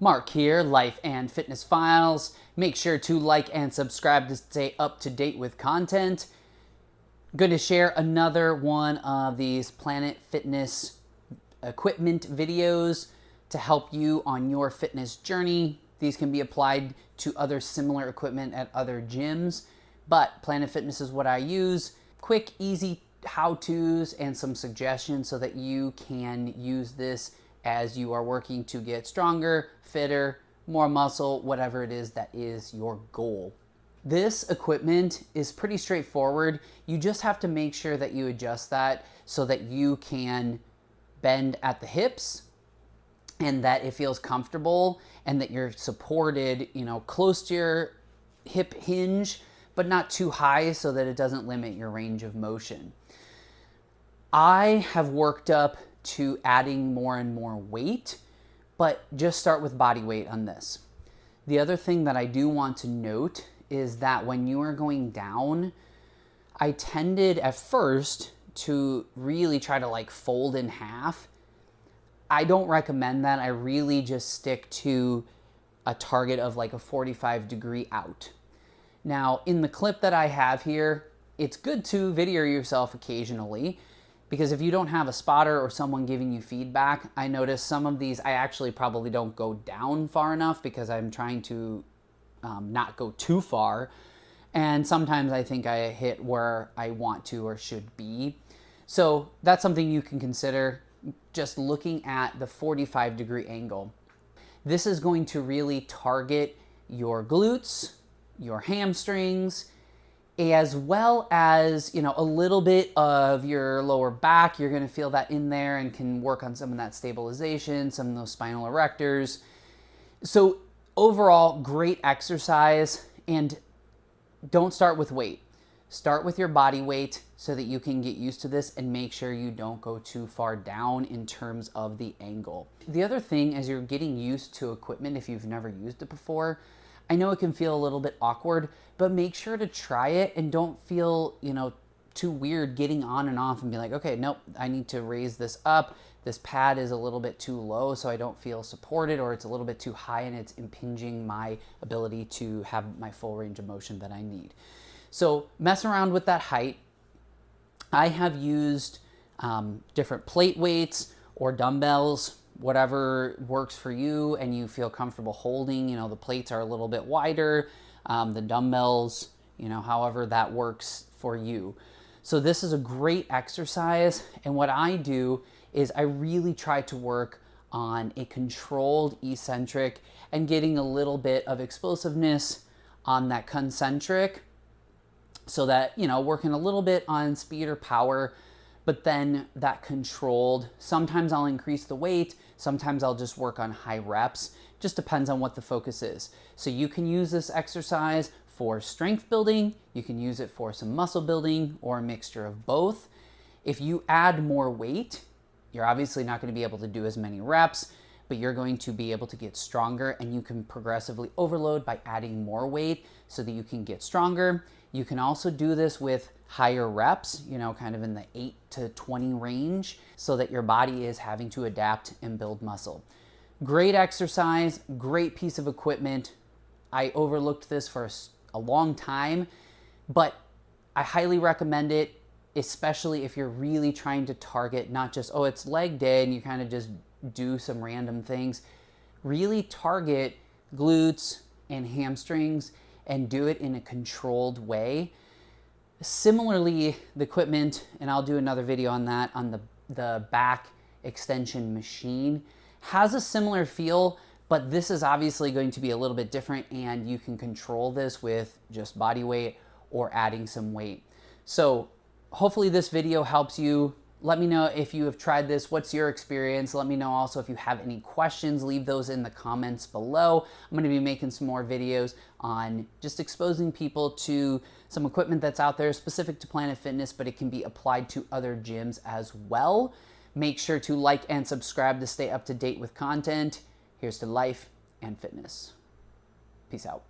Mark here, Life and Fitness Files. Make sure to like and subscribe to stay up to date with content. Going to share another one of these Planet Fitness equipment videos to help you on your fitness journey. These can be applied to other similar equipment at other gyms, but Planet Fitness is what I use. Quick, easy how-tos and some suggestions so that you can use this as you are working to get stronger, fitter, more muscle, whatever it is that is your goal. This equipment is pretty straightforward. You just have to make sure that you adjust that so that you can bend at the hips and that it feels comfortable and that you're supported, close to your hip hinge, but not too high so that it doesn't limit your range of motion. I have worked up to adding more and more weight, but just start with body weight on this. The other thing that I do want to note is that when you are going down, I tended at first to really try to fold in half. I don't recommend that. I really just stick to a target of a 45 degree out. Now, in the clip that I have here, it's good to video yourself occasionally, because if you don't have a spotter or someone giving you feedback, I notice some of these, I actually probably don't go down far enough because I'm trying to not go too far. And sometimes I think I hit where I want to or should be. So that's something you can consider, just looking at the 45 degree angle. This is going to really target your glutes, your hamstrings, as well as, a little bit of your lower back. You're going to feel that in there and can work on some of that stabilization, some of those spinal erectors. So overall, great exercise, and don't start with weight. Start with your body weight so that you can get used to this and make sure you don't go too far down in terms of the angle. The other thing, as you're getting used to equipment, if you've never used it before, I know it can feel a little bit awkward, but make sure to try it and don't feel, too weird getting on and off and be like, okay, nope, I need to raise this up. This pad is a little bit too low so I don't feel supported, or it's a little bit too high and it's impinging my ability to have my full range of motion that I need. So mess around with that height. I have used different plate weights or dumbbells, whatever works for you and you feel comfortable holding. The plates are a little bit wider, the dumbbells, however that works for you. So this is a great exercise, and what I do is I really try to work on a controlled eccentric and getting a little bit of explosiveness on that concentric, so that, working a little bit on speed or power, but then that controlled. Sometimes I'll increase the weight, sometimes I'll just work on high reps. Just depends on what the focus is. So you can use this exercise for strength building, you can use it for some muscle building, or a mixture of both. If you add more weight, you're obviously not going to be able to do as many reps, but you're going to be able to get stronger, and you can progressively overload by adding more weight so that you can get stronger. You can also do this with higher reps, kind of in the 8 to 20 range, so that your body is having to adapt and build muscle. Great exercise, great piece of equipment. I overlooked this for a long time, but I highly recommend it, especially if you're really trying to target not just, oh, it's leg day and you kind of just do some random things. Really target glutes and hamstrings and do it in a controlled way. Similarly, the equipment, and I'll do another video on that, on the back extension machine, has a similar feel, but this is obviously going to be a little bit different, and you can control this with just body weight or adding some weight. So hopefully this video helps you. Let me know if you have tried this. What's your experience? Let me know also if you have any questions. Leave those in the comments below. I'm going to be making some more videos on just exposing people to some equipment that's out there specific to Planet Fitness, but it can be applied to other gyms as well. Make sure to like and subscribe to stay up to date with content. Here's to life and fitness. Peace out.